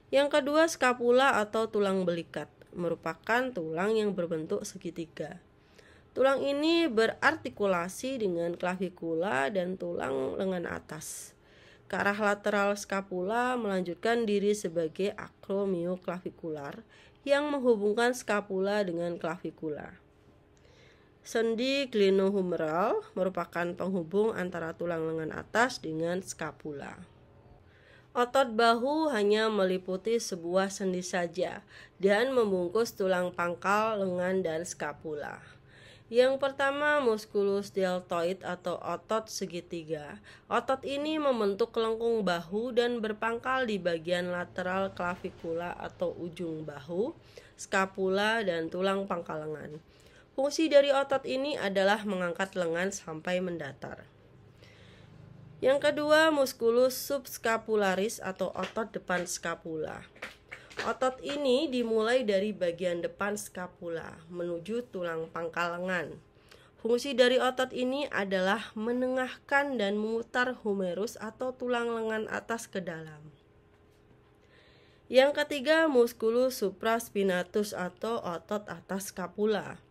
Yang kedua, scapula atau tulang belikat, merupakan tulang yang berbentuk segitiga. Tulang ini berartikulasi dengan clavikula dan tulang lengan atas. Ke arah lateral scapula melanjutkan diri sebagai acromioclavikular yang menghubungkan scapula dengan clavikula. Sendi glenohumeral merupakan penghubung antara tulang lengan atas dengan scapula. Otot bahu hanya meliputi sebuah sendi saja dan membungkus tulang pangkal, lengan, dan scapula. Yang pertama, musculus deltoid atau otot segitiga. Otot ini membentuk lengkung bahu dan berpangkal di bagian lateral clavikula atau ujung bahu, scapula, dan tulang pangkal lengan. Fungsi dari otot ini adalah mengangkat lengan sampai mendatar. Yang kedua, musculus subscapularis atau otot depan skapula. Otot ini dimulai dari bagian depan skapula menuju tulang pangkal lengan. Fungsi dari otot ini adalah menengahkan dan memutar humerus atau tulang lengan atas ke dalam. Yang ketiga, musculus supraspinatus atau otot atas skapula.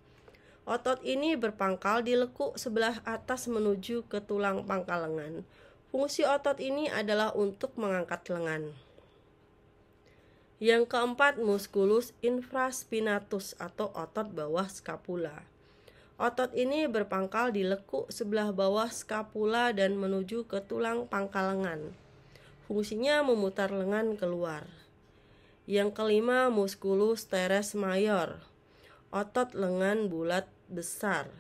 Otot ini berpangkal di lekuk sebelah atas menuju ke tulang pangkal lengan. Fungsi otot ini adalah untuk mengangkat lengan. Yang keempat, musculus infraspinatus atau otot bawah skapula. Otot ini berpangkal di lekuk sebelah bawah skapula dan menuju ke tulang pangkal lengan. Fungsinya memutar lengan keluar. Yang kelima, musculus teres major, otot lengan bulat besar.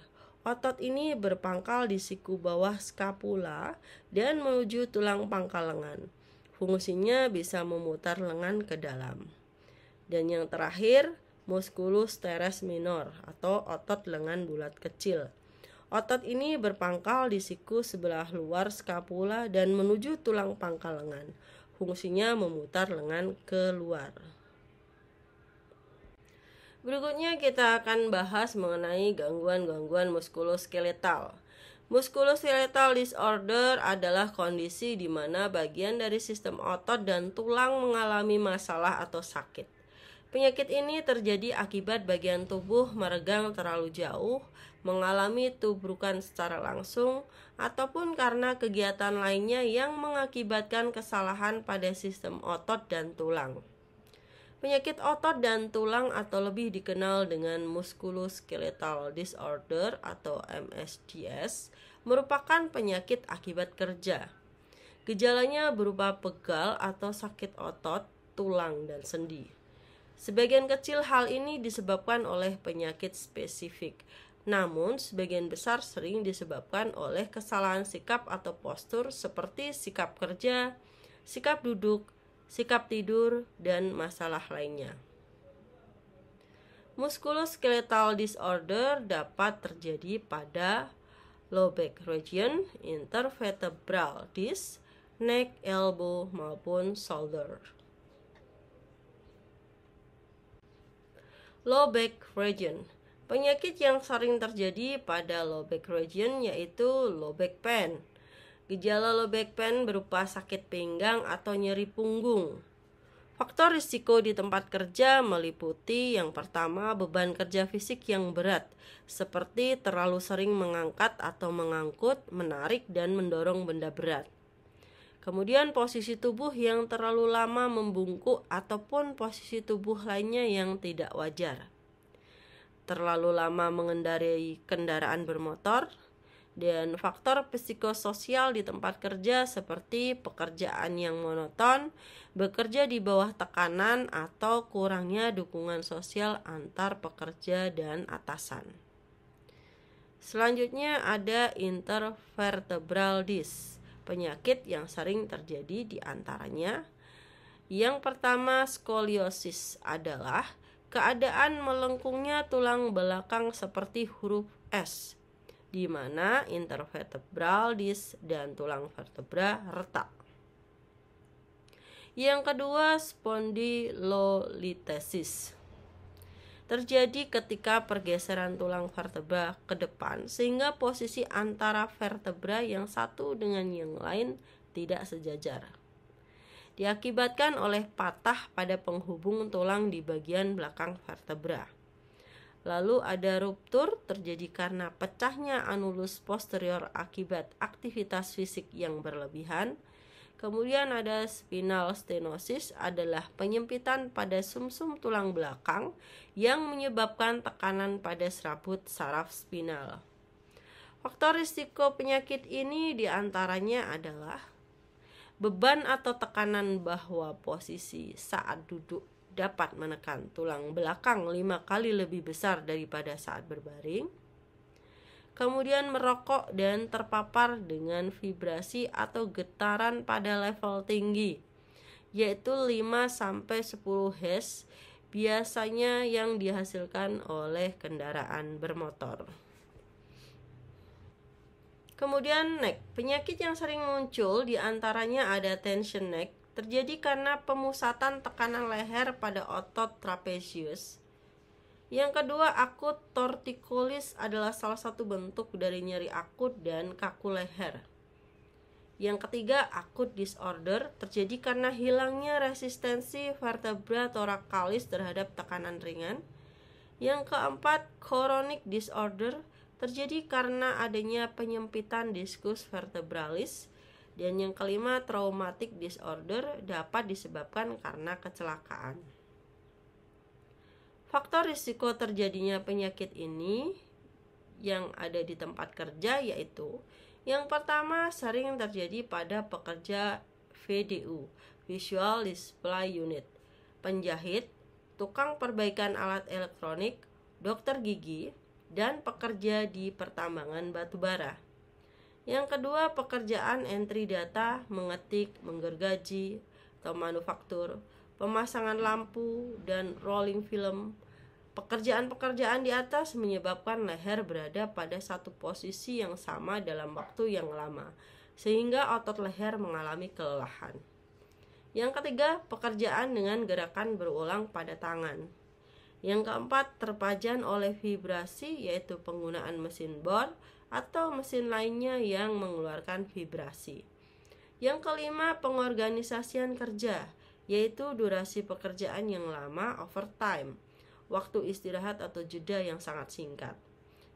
Otot ini berpangkal di siku bawah skapula dan menuju tulang pangkal lengan. Fungsinya bisa memutar lengan ke dalam. Dan yang terakhir, musculus teres minor atau otot lengan bulat kecil. Otot ini berpangkal di siku sebelah luar skapula dan menuju tulang pangkal lengan. Fungsinya memutar lengan keluar. Berikutnya kita akan bahas mengenai gangguan-gangguan muskuloskeletal. Muskuloskeletal disorder adalah kondisi di mana bagian dari sistem otot dan tulang mengalami masalah atau sakit. Penyakit ini terjadi akibat bagian tubuh meregang terlalu jauh, mengalami tubrukan secara langsung, ataupun karena kegiatan lainnya yang mengakibatkan kesalahan pada sistem otot dan tulang. Penyakit otot dan tulang atau lebih dikenal dengan musculoskeletal disorder atau MSDS merupakan penyakit akibat kerja. Gejalanya berupa pegal atau sakit otot, tulang, dan sendi. Sebagian kecil hal ini disebabkan oleh penyakit spesifik, namun sebagian besar sering disebabkan oleh kesalahan sikap atau postur seperti sikap kerja, sikap duduk, sikap tidur, dan masalah lainnya. Musculoskeletal disorder dapat terjadi pada low back region, intervertebral disc, neck, elbow, maupun shoulder. Low back region. Penyakit yang sering terjadi pada low back region yaitu low back pain. Gejala low back pain berupa sakit pinggang atau nyeri punggung. Faktor risiko di tempat kerja meliputi yang pertama beban kerja fisik yang berat, seperti terlalu sering mengangkat atau mengangkut, menarik, dan mendorong benda berat. Kemudian posisi tubuh yang terlalu lama membungkuk ataupun posisi tubuh lainnya yang tidak wajar. Terlalu lama mengendarai kendaraan bermotor, dan faktor psikososial di tempat kerja seperti pekerjaan yang monoton, bekerja di bawah tekanan, atau kurangnya dukungan sosial antar pekerja dan atasan. Selanjutnya ada intervertebral disc, penyakit yang sering terjadi di antaranya. Yang pertama, skoliosis adalah keadaan melengkungnya tulang belakang seperti huruf S, di mana intervertebral disc dan tulang vertebra retak. Yang kedua, spondylolitesis. Terjadi ketika pergeseran tulang vertebra ke depan sehingga posisi antara vertebra yang satu dengan yang lain tidak sejajar. Diakibatkan oleh patah pada penghubung tulang di bagian belakang vertebra. Lalu ada ruptur terjadi karena pecahnya anulus posterior akibat aktivitas fisik yang berlebihan. Kemudian ada spinal stenosis adalah penyempitan pada sumsum tulang belakang yang menyebabkan tekanan pada serabut saraf spinal. Faktor risiko penyakit ini diantaranya adalah beban atau tekanan bawah posisi saat duduk dapat menekan tulang belakang 5 kali lebih besar daripada saat berbaring. Kemudian merokok dan terpapar dengan vibrasi atau getaran pada level tinggi, yaitu 5-10 Hz, biasanya yang dihasilkan oleh kendaraan bermotor. Kemudian neck, penyakit yang sering muncul diantaranya ada tension neck, terjadi karena pemusatan tekanan leher pada otot trapezius. Yang kedua, akut torticollis adalah salah satu bentuk dari nyeri akut dan kaku leher. Yang ketiga, akut disorder, terjadi karena hilangnya resistensi vertebra thoracalis terhadap tekanan ringan. Yang keempat, chronic disorder, terjadi karena adanya penyempitan diskus vertebralis. Dan yang kelima, traumatic disorder, dapat disebabkan karena kecelakaan. Faktor risiko terjadinya penyakit ini yang ada di tempat kerja yaitu: yang pertama, sering terjadi pada pekerja VDU, Visual Display Unit, penjahit, tukang perbaikan alat elektronik, dokter gigi, dan pekerja di pertambangan batubara. Yang kedua, pekerjaan entry data, mengetik, menggergaji, atau manufaktur, pemasangan lampu, dan rolling film. Pekerjaan-pekerjaan di atas menyebabkan leher berada pada satu posisi yang sama dalam waktu yang lama, sehingga otot leher mengalami kelelahan. Yang ketiga, pekerjaan dengan gerakan berulang pada tangan. Yang keempat, terpajan oleh vibrasi, yaitu penggunaan mesin bor atau mesin lainnya yang mengeluarkan vibrasi. Yang kelima, pengorganisasian kerja, yaitu durasi pekerjaan yang lama, overtime, waktu istirahat atau jeda yang sangat singkat.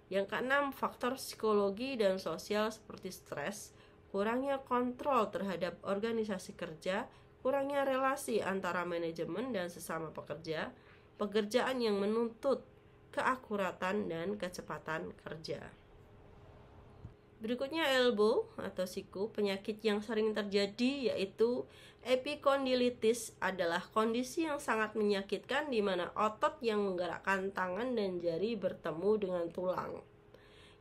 Yang keenam, faktor psikologi dan sosial seperti stres, kurangnya kontrol terhadap organisasi kerja, kurangnya relasi antara manajemen dan sesama pekerja, pekerjaan yang menuntut keakuratan dan kecepatan kerja. Berikutnya elbow atau siku, penyakit yang sering terjadi yaitu epikondilitis adalah kondisi yang sangat menyakitkan di mana otot yang menggerakkan tangan dan jari bertemu dengan tulang.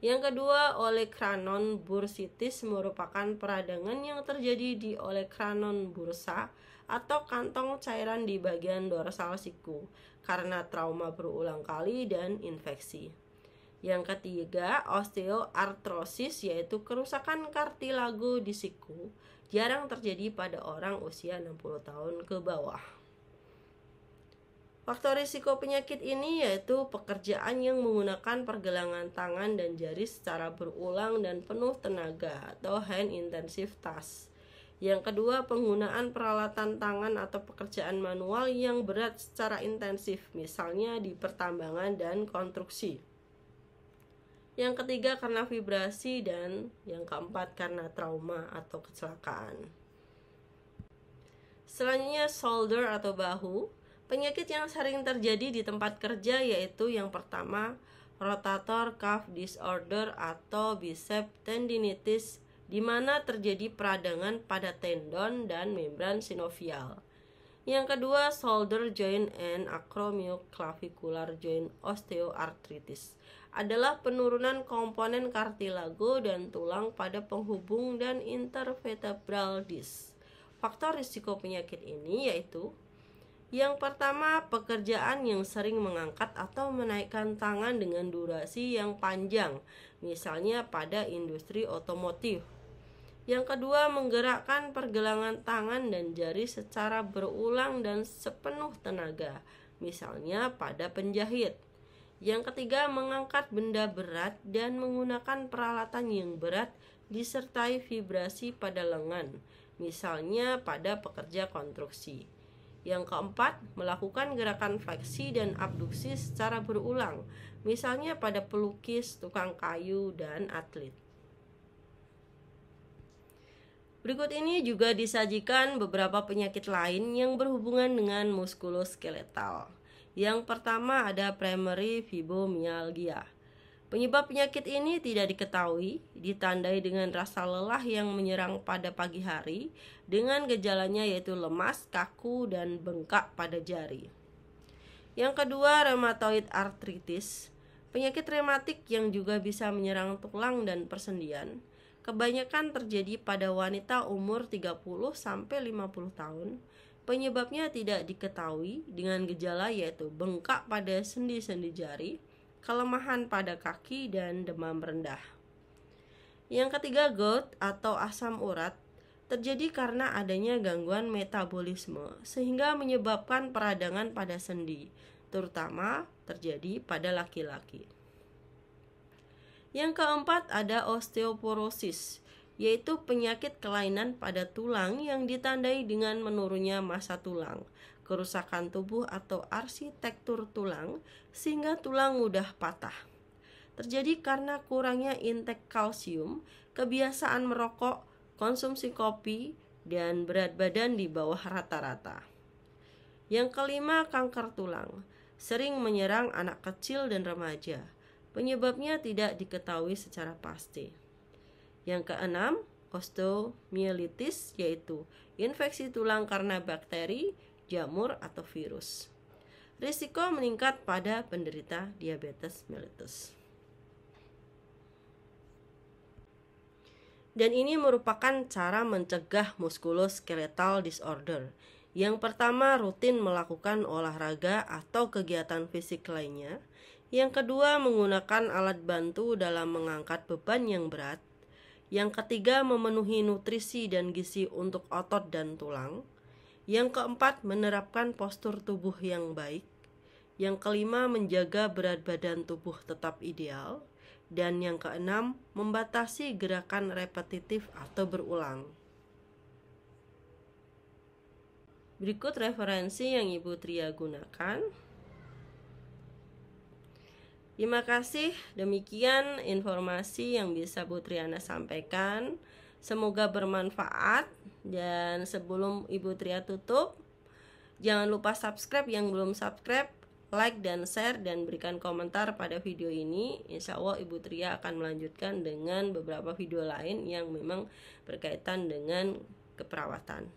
Yang kedua, olecranon bursitis merupakan peradangan yang terjadi di olecranon bursa atau kantong cairan di bagian dorsal siku karena trauma berulang kali dan infeksi. Yang ketiga, osteoartrosis yaitu kerusakan kartilago di siku, jarang terjadi pada orang usia 60 tahun ke bawah. Faktor risiko penyakit ini yaitu pekerjaan yang menggunakan pergelangan tangan dan jari secara berulang dan penuh tenaga atau hand intensive task. Yang kedua, penggunaan peralatan tangan atau pekerjaan manual yang berat secara intensif, misalnya di pertambangan dan konstruksi. Yang ketiga, karena vibrasi, dan yang keempat karena trauma atau kecelakaan. Selanjutnya, shoulder atau bahu. Penyakit yang sering terjadi di tempat kerja yaitu yang pertama, rotator cuff disorder atau bicep tendinitis, di mana terjadi peradangan pada tendon dan membran sinovial. Yang kedua, shoulder joint and acromioclavicular joint osteoarthritis adalah penurunan komponen kartilago dan tulang pada penghubung dan intervertebral disc. Faktor risiko penyakit ini yaitu: yang pertama, pekerjaan yang sering mengangkat atau menaikkan tangan dengan durasi yang panjang, misalnya pada industri otomotif. Yang kedua, menggerakkan pergelangan tangan dan jari secara berulang dan sepenuh tenaga, misalnya pada penjahit. Yang ketiga, mengangkat benda berat dan menggunakan peralatan yang berat disertai vibrasi pada lengan, misalnya pada pekerja konstruksi. Yang keempat, melakukan gerakan fleksi dan abduksi secara berulang, misalnya pada pelukis, tukang kayu, dan atlet. Berikut ini juga disajikan beberapa penyakit lain yang berhubungan dengan muskuloskeletal. Yang pertama ada primary fibromyalgia. Penyebab penyakit ini tidak diketahui, ditandai dengan rasa lelah yang menyerang pada pagi hari, dengan gejalanya yaitu lemas, kaku, dan bengkak pada jari. Yang kedua, rheumatoid arthritis. Penyakit rematik yang juga bisa menyerang tulang dan persendian. Kebanyakan terjadi pada wanita umur 30-50 tahun. Penyebabnya tidak diketahui, dengan gejala yaitu bengkak pada sendi-sendi jari, kelemahan pada kaki, dan demam rendah. Yang ketiga, gout atau asam urat terjadi karena adanya gangguan metabolisme sehingga menyebabkan peradangan pada sendi, terutama terjadi pada laki-laki. Yang keempat ada osteoporosis, yaitu penyakit kelainan pada tulang yang ditandai dengan menurunnya massa tulang, kerusakan tubuh atau arsitektur tulang sehingga tulang mudah patah. Terjadi karena kurangnya intake kalsium, kebiasaan merokok, konsumsi kopi, dan berat badan di bawah rata-rata. Yang kelima, kanker tulang. Sering menyerang anak kecil dan remaja. Penyebabnya tidak diketahui secara pasti. Yang keenam, osteomielitis, yaitu infeksi tulang karena bakteri, jamur, atau virus. Risiko meningkat pada penderita diabetes mellitus. Dan ini merupakan cara mencegah muskuloskeletal disorder. Yang pertama, rutin melakukan olahraga atau kegiatan fisik lainnya. Yang kedua, menggunakan alat bantu dalam mengangkat beban yang berat. Yang ketiga, memenuhi nutrisi dan gizi untuk otot dan tulang. Yang keempat, menerapkan postur tubuh yang baik. Yang kelima, menjaga berat badan tubuh tetap ideal. Dan yang keenam, membatasi gerakan repetitif atau berulang. Berikut referensi yang Ibu Tria gunakan. Terima kasih, demikian informasi yang bisa Bu Triana sampaikan. Semoga bermanfaat. Dan sebelum Ibu Tria tutup, jangan lupa subscribe yang belum subscribe, like dan share dan berikan komentar pada video ini. Insya Allah Ibu Tria akan melanjutkan dengan beberapa video lain yang memang berkaitan dengan keperawatan.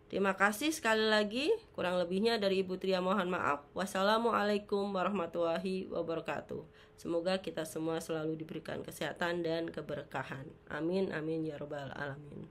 Terima kasih sekali lagi. Kurang lebihnya dari Ibu Tria mohon maaf. Wassalamualaikum warahmatullahi wabarakatuh. Semoga kita semua selalu diberikan kesehatan dan keberkahan. Amin amin ya robbal alamin.